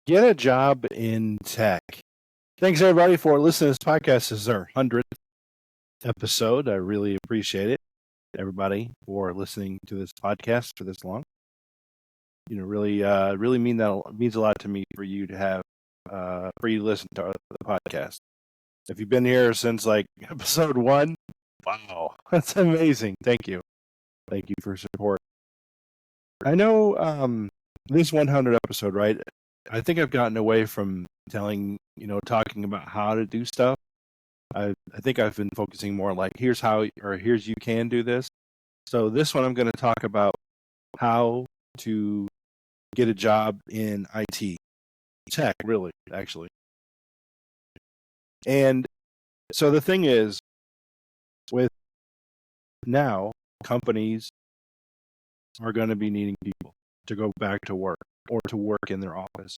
Get a job in tech. Thanks everybody for listening to this podcast. This is our 100th episode. I really appreciate it. Everybody for listening to this podcast for this long. Really means a lot to me for you to have, for you to listen to the podcast. If you've been here since like episode 1, wow, that's amazing. Thank you for support. I know this 100 episode, right? I think I've gotten away from talking about how to do stuff. I think I've been focusing more like here's how, or here's you can do this. So this one I'm going to talk about how to get a job in IT, tech, really, actually. And so the thing is, with now, companies are going to be needing people to go back to work or to work in their office.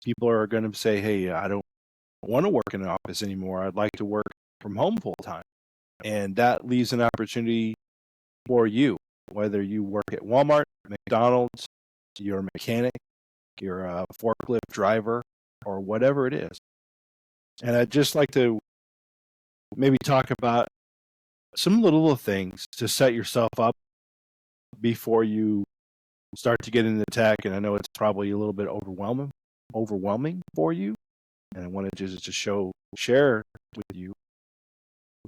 People are going to say, hey, I don't want to work in an office anymore. I'd like to work from home full time. And that leaves an opportunity for you, whether you work at Walmart, McDonald's, you're a mechanic, you're a forklift driver, or whatever it is. And I'd just like to maybe talk about some little things to set yourself up before you start to get into tech. And I know it's probably a little bit overwhelming for you. And I wanted just to share with you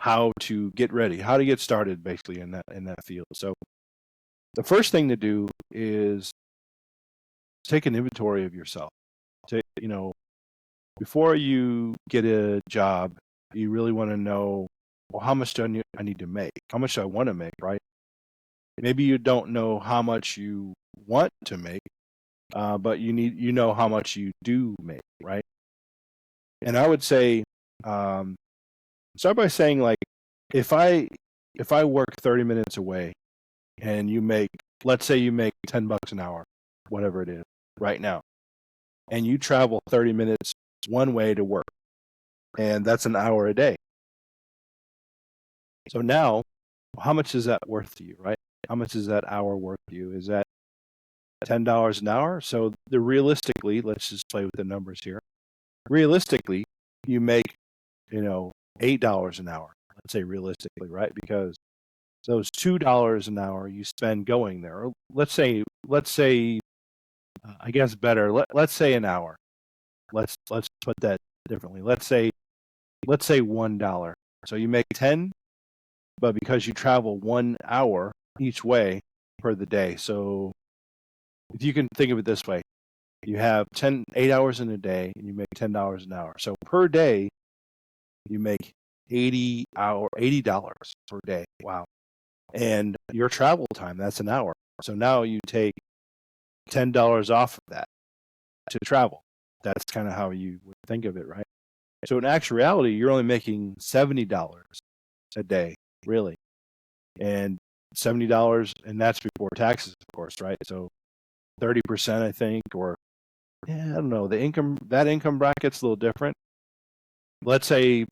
how to get ready, how to get started basically in that field. So the first thing to do is take an inventory of yourself. Before you get a job, you really want to know, well, how much do I need to make? How much do I want to make, right? Maybe you don't know how much you want to make, but you know how much you do make, right? And I would say, start by saying, like, if I work 30 minutes away and let's say you make $10 an hour, whatever it is right now, and you travel 30 minutes one way to work, and that's an hour a day. So now, how much is that worth to you, right? How much is that hour worth to you? Is that $10 an hour? So realistically, let's just play with the numbers here. Realistically, you make, $8 an hour. Let's say realistically, right? Because those $2 an hour you spend going there. Or let's say, I guess better. Let's say an hour. Let's put that differently. Let's say $1. So you make 10, but because you travel 1 hour each way per the day. So if you can think of it this way, you have 8 hours in a day and you make $10 an hour. So per day, you make $80 per day. Wow. And your travel time, that's an hour. So now you take $10 off of that to travel. That's kind of how you would think of it, right? So in actuality, you're only making $70 a day, really. And $70, and that's before taxes, of course, right? So 30%, I think, or I don't know. That income bracket's a little different. Let's say,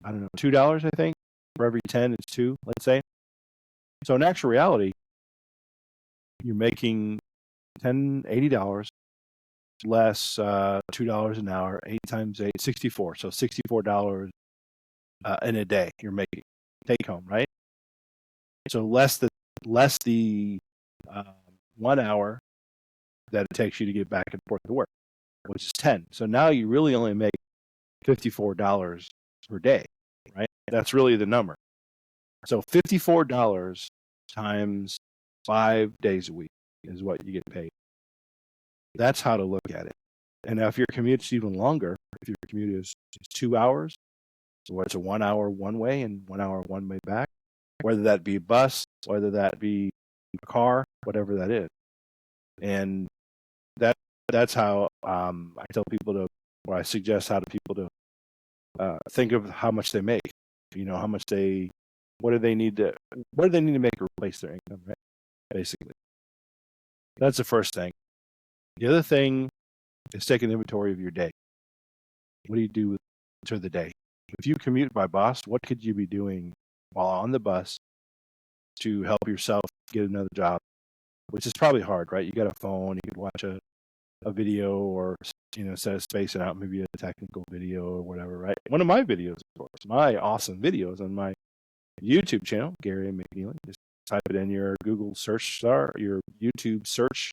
I don't know, $2, I think. For every 10, it's 2, let's say. So in actual reality, you're making $80 less $2 an hour, 8 times 8, 64. So $64 in a day you're making take home, right? So less the 1 hour that it takes you to get back and forth to work, which is 10. So now you really only make $54 per day, right? That's really the number. So $54 times 5 days a week is what you get paid. That's how to look at it. And now if your commute's even longer, if your commute is 2 hours, so it's a 1 hour one way and 1 hour one way back, whether that be a bus, whether that be a car, whatever that is. And that's how I tell people to, or I suggest how to people to think of how much they make. How much what do they need to make to replace their income, right? Basically. That's the first thing. The other thing is take an inventory of your day. What do you do to the day? If you commute by bus, what could you be doing while on the bus to help yourself get another job? Which is probably hard, right? You got a phone, you could watch a video or, instead of spacing out, maybe a technical video or whatever, right? One of my videos, of course, my awesome videos on my YouTube channel, Gary McNeely. Just type it in your Google search bar, your YouTube search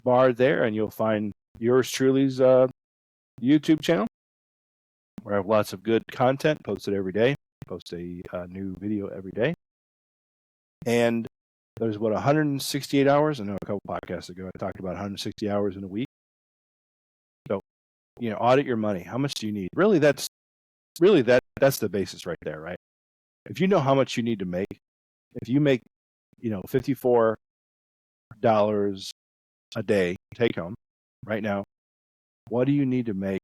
bar there, and you'll find yours truly's YouTube channel, where I have lots of good content posted every day. Post a new video every day. And there's 168 hours. I know a couple podcasts ago I talked about 160 hours in a week. So, audit your money. How much do you need? Really, that's the basis right there, right? If you know how much you need to make, if you make, $54 a day take home right now, what do you need to make?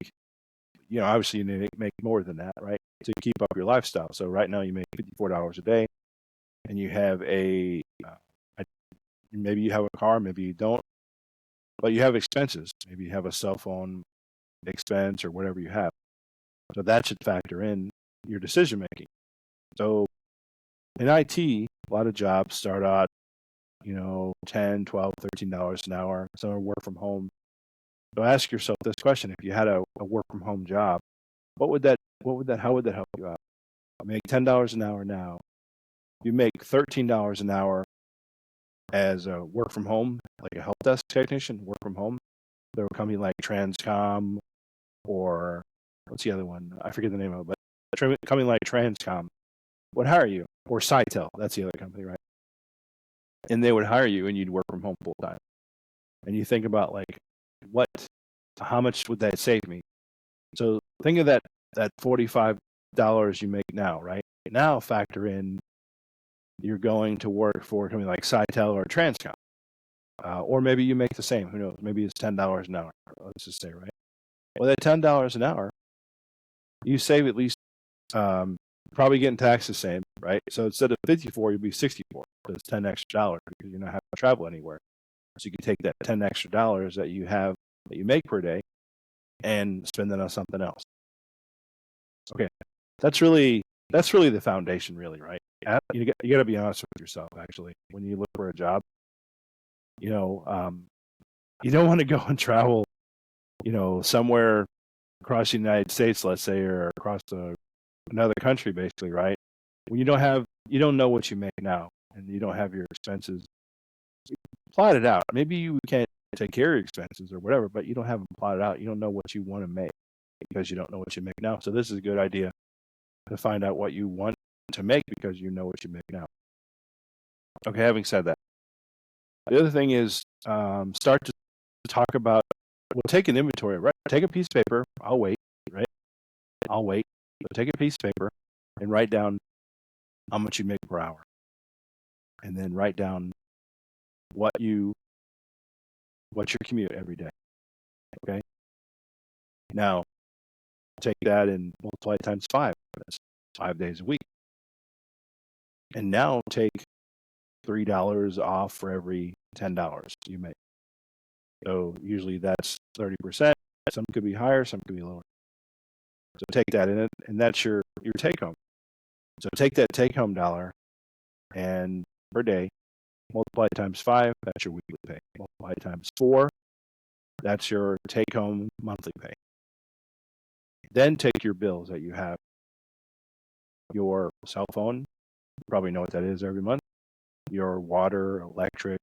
Obviously you need to make more than that, right? To keep up your lifestyle. So right now you make $54 a day, and you have maybe you have a car, maybe you don't, but you have expenses. Maybe you have a cell phone expense or whatever you have. So that should factor in your decision making. So in IT, a lot of jobs start out, $10, $12, $13 an hour. Some are work from home. So ask yourself this question: if you had a work from home job, how would that help you out? I make $10 an hour now. You make $13 an hour as a work from home, like a help desk technician, work from home. There a company like Transcom, or what's the other one? I forget the name of it, but a company like Transcom would hire you, or Sitel, that's the other company, right? And they would hire you, and you'd work from home full time. And you think about how much would that save me? So think of that $45 you make now, right? Now factor in you're going to work for a company like Sitel or Transcom. Or maybe you make the same. Who knows? Maybe it's $10 an hour. Let's just say, right? Well, that $10 an hour, you save at least, probably getting taxed the same, right? So instead of 54, you'll be 64. So it's $10 extra because you're not having to travel anywhere. So you can take that $10 extra that you have, that you make per day, and spend it on something else. Okay, that's really the foundation, really, right? You got to be honest with yourself. Actually, when you look for a job, you don't want to go and travel, somewhere across the United States, let's say, or across another country, basically, right? When you don't know what you make now, and you don't have your expenses plotted out. Maybe you can't take care of your expenses or whatever, but you don't have them plotted out. You don't know what you want to make because you don't know what you make now. So this is a good idea to find out what you want to make because you know what you make now. Okay, having said that, the other thing is start to talk about, take an inventory, right? Take a piece of paper. I'll wait, right? I'll wait. But take a piece of paper and write down how much you make per hour. And then write down what your commute every day. Okay? Now, take that and multiply it times 5. That's 5 days a week. And now take $3 off for every $10 you make. So usually that's 30%. Some could be higher, some could be lower. So take that in it, and that's your take home. So take that take home dollar and per day, multiply it times 5, that's your weekly pay. Multiply it times 4, that's your take home monthly pay. Then take your bills that you have. Your cell phone, you probably know what that is every month. Your water, electric,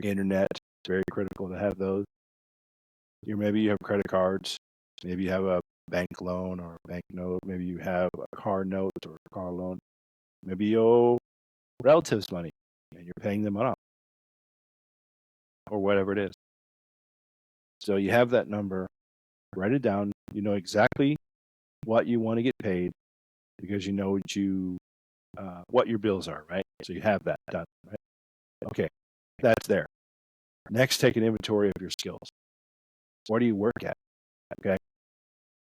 internet, it's very critical to have those. Maybe you have credit cards. Maybe you have a bank loan or a bank note. Maybe you have a car note or a car loan. Maybe you owe relatives money and you're paying them off or whatever it is. So you have that number, write it down. You know exactly what you want to get paid because you know what your bills are, right? So you have that done, right? Okay, that's there. Next, take an inventory of your skills. Where do you work at? Okay.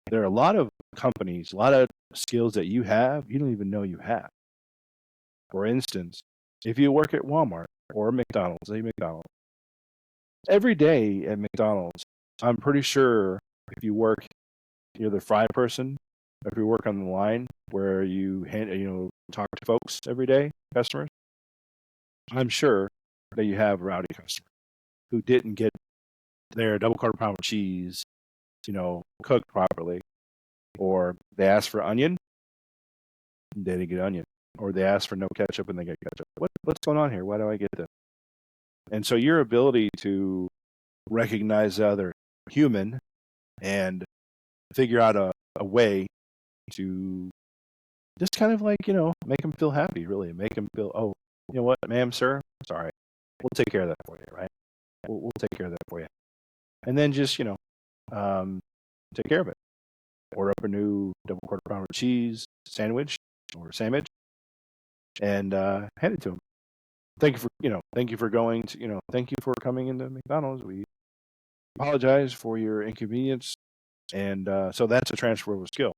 There are a lot of companies, a lot of skills that you have, you don't even know you have. For instance, if you work at Walmart or McDonald's, every day at McDonald's, I'm pretty sure if you work, you're the fry person, if you work on the line where you talk to folks every day, customers, I'm sure that you have rowdy customers who didn't get their double quarter pound with cheese, cooked properly, or they ask for onion, they didn't get onion, or they ask for no ketchup and they get ketchup. What's going on here? Why do I get this? And so your ability to recognize the other human and figure out a way to just kind of make them feel happy, really, make them feel, oh, you know what, ma'am, sir, sorry, we'll take care of that for you, right? We'll take care of that for you. And then just, take care of it. Order up a new double quarter pounder cheese sandwich or sandwich and hand it to them. Thank you for going to, thank you for coming into McDonald's. We apologize for your inconvenience. And so that's a transferable skill.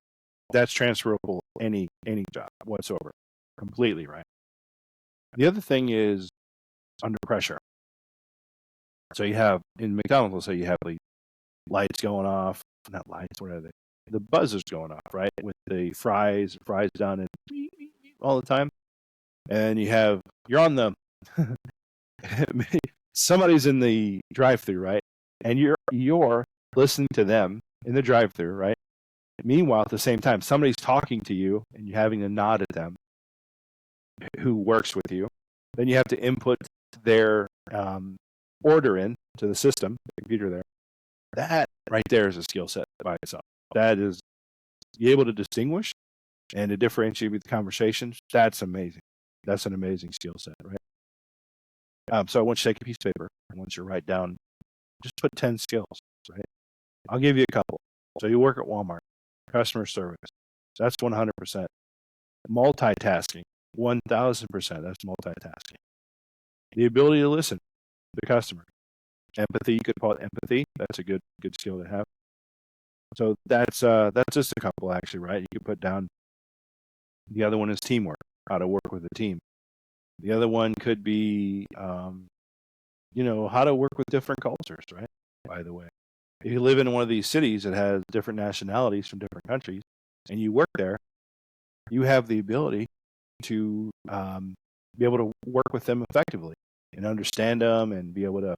That's transferable any job whatsoever, completely, right? The other thing is under pressure. So you have in McDonald's, let's say you have the lights going off, not lights, what are they? The buzzers going off, right? With the fries down and all the time, and you're on the somebody's in the drive-through, right? And you're listening to them in the drive-through, right? Meanwhile, at the same time, somebody's talking to you and you're having to nod at them who works with you. Then you have to input their order in to the system, the computer there. That right there is a skill set by itself. That is, be able to distinguish and to differentiate with conversations. That's amazing. That's an amazing skill set, right? So I want you to take a piece of paper. I want you to write down, just put 10 skills, right? I'll give you a couple. So you work at Walmart, customer service. That's 100%. Multitasking, 1,000%. That's multitasking. The ability to listen to the customer. Empathy, you could call it empathy. That's a good skill to have. So that's just a couple, actually, right? You could put down. The other one is teamwork, how to work with a team. The other one could be, how to work with different cultures, right? By the way, if you live in one of these cities that has different nationalities from different countries, and you work there, you have the ability to be able to work with them effectively and understand them and be able to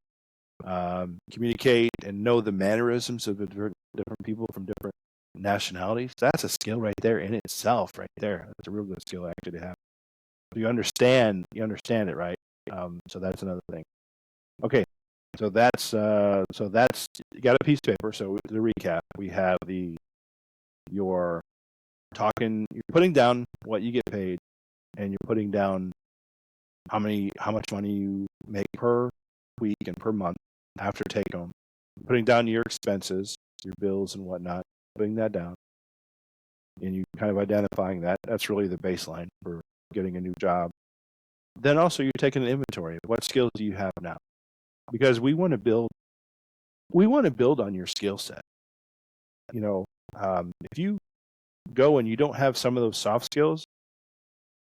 communicate and know the mannerisms of the different people from different nationalities. That's a skill right there in itself, right there. That's a real good skill actually to have. You understand it, right? So that's another thing. Okay, so that's you got a piece of paper. So to recap, we have you're putting down what you get paid, and you're putting down how much money you make per week and per month after take home. Putting down your expenses, your bills and whatnot, putting that down, and you kind of identifying that. That's really the baseline for getting a new job. Then also you're taking an inventory of what skills do you have now, because we want to build on your skill set. If you go and you don't have some of those soft skills,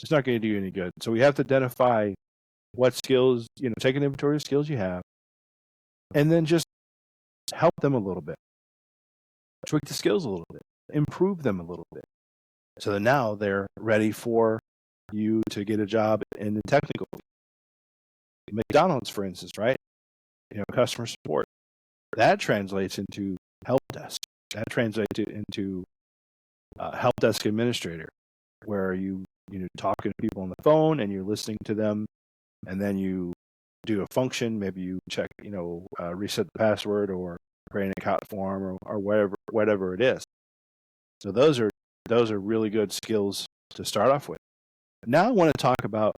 it's not going to do you any good. So we have to identify what skills, take an inventory of skills you have, and then just help them a little bit, tweak the skills a little bit, improve them a little bit, so that now they're ready for you to get a job in the technical field. McDonald's, for instance, right? Customer support. That translates into help desk. That translates into help desk administrator, where you talking to people on the phone and you're listening to them, and then you do a function. Maybe you check, reset the password or create an account form or whatever it is. So those are really good skills to start off with. Now I want to talk about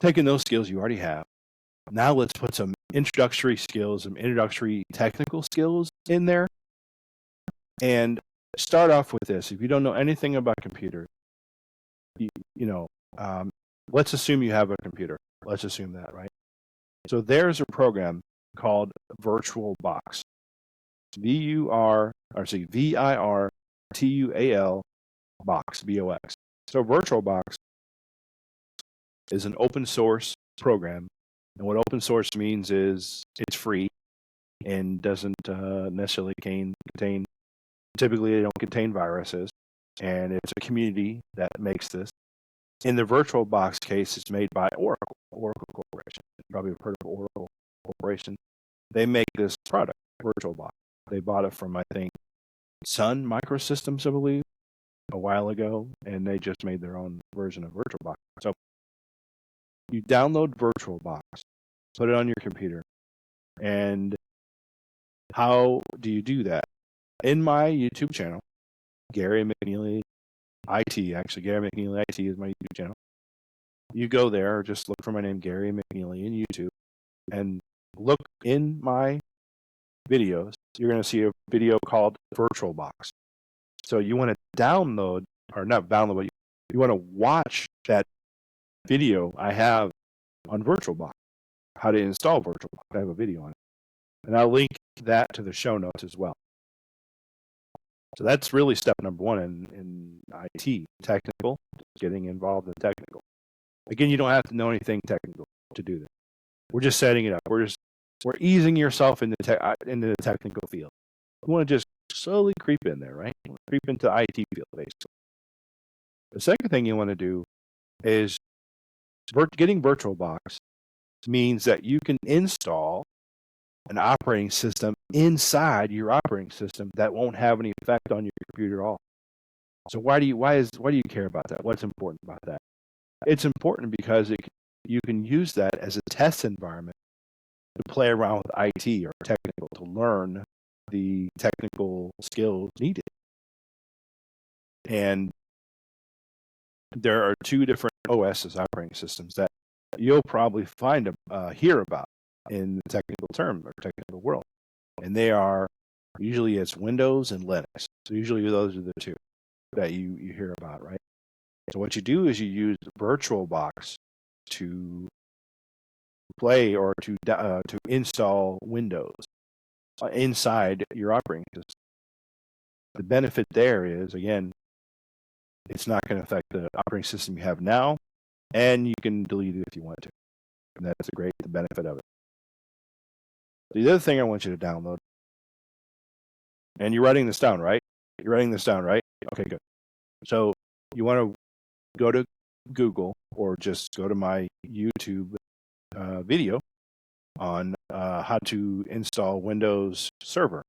taking those skills you already have. Now let's put some introductory skills, some introductory technical skills in there, and start off with this. If you don't know anything about computers, let's assume you have a computer. Let's assume that, right? So there's a program called VirtualBox. VIRTUAL box, BOX. So VirtualBox is an open source program. And what open source means is it's free and doesn't necessarily contain, typically they don't contain viruses. And it's a community that makes this. In the VirtualBox case, it's made by Oracle Corporation. You probably have heard of Oracle Corporation. they make this product, VirtualBox. They bought it from, I think, Sun Microsystems, I believe, a while ago, and they just made their own version of VirtualBox. So you download VirtualBox, put it on your computer, and how do you do that? In my YouTube channel, Gary McNeely IT, actually, Gary McNeely IT is my YouTube channel. You go there, or just look for my name, Gary McNeely, in YouTube, and look in my videos. You're going to see a video called VirtualBox. So you want to download, or not download, but you want to watch that video I have on VirtualBox, how to install VirtualBox. I have a video on it. And I'll link that to the show notes as well. So that's really step number one in IT, technical, getting involved in technical. Again, you don't have to know anything technical to do this. We're just setting it up. We're easing yourself into the technical field. You want to just slowly creep in there, right? Creep into the IT field, basically. The second thing you want to do is getting VirtualBox means that you can install an operating system inside your operating system that won't have any effect on your computer at all. So why do you care about that? What's important about that? It's important because you can use that as a test environment to play around with IT or technical, to learn the technical skills needed. And there are two different OSs, operating systems, that you'll probably hear about in the technical term or technical world. And they are usually it's Windows and Linux. So usually those are the two that you hear about, right? So what you do is you use VirtualBox to play or to install Windows inside your operating system. The benefit there is, again, it's not going to affect the operating system you have now, and you can delete it if you want to. And that's the benefit of it. The other thing I want you to download, and you're writing this down, right? You're writing this down, right? Okay, good. So you want to go to Google or just go to my YouTube video on how to install Windows Server.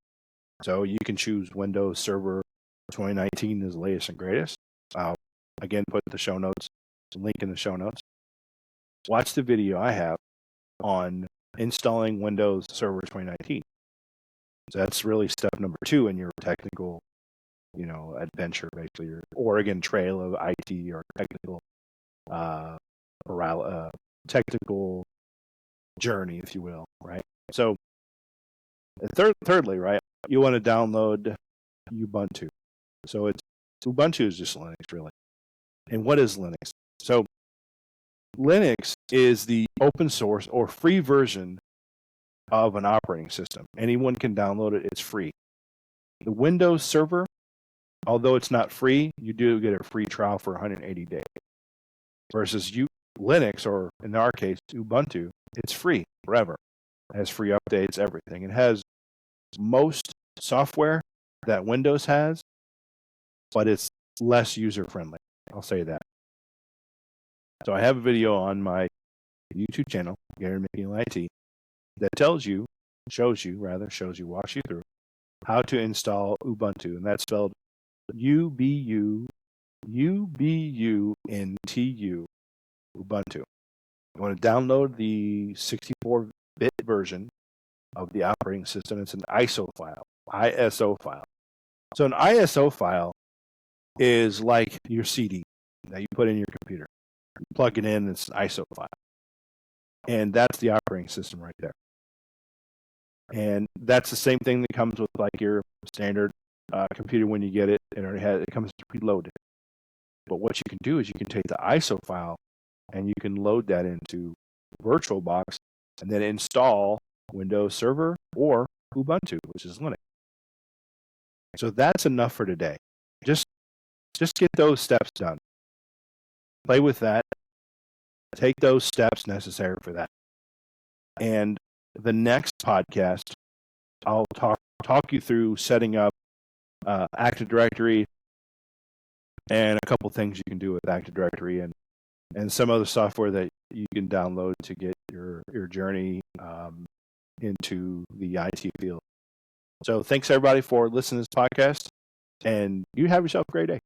So you can choose Windows Server 2019 is the latest and greatest. I'll again put the show notes, link in the show notes. Watch the video I have on installing Windows Server 2019. So that's really step number 2 in your technical, adventure, basically, your Oregon Trail of IT or technical journey, if you will, right? So thirdly, right, you want to download Ubuntu. So Ubuntu is just Linux, really. And what is Linux? So Linux is the open source or free version of an operating system. Anyone can download it. It's free. The Windows Server, although it's not free, you do get a free trial for 180 days. Versus Linux, or in our case, Ubuntu, it's free forever. It has free updates, everything. It has most software that Windows has, but it's less user-friendly. I'll say that. So I have a video on my YouTube channel, Gary McNeely IT, that walks you through how to install Ubuntu, and that's spelled UBUNTU, Ubuntu. You want to download the 64-bit version of the operating system. It's an ISO file. So an ISO file is like your CD that you put in your computer. You plug it in, it's an ISO file. And that's the operating system right there. And that's the same thing that comes with like your standard computer when you get it, and it comes preloaded. But what you can do is you can take the ISO file and you can load that into VirtualBox and then install Windows Server or Ubuntu, which is Linux. So that's enough for today. Just get those steps done. Play with that. Take those steps necessary for that. And the next podcast, I'll talk you through setting up Active Directory and a couple things you can do with Active Directory and some other software that you can download to get your journey into the IT field. So thanks everybody for listening to this podcast, and you have yourself a great day.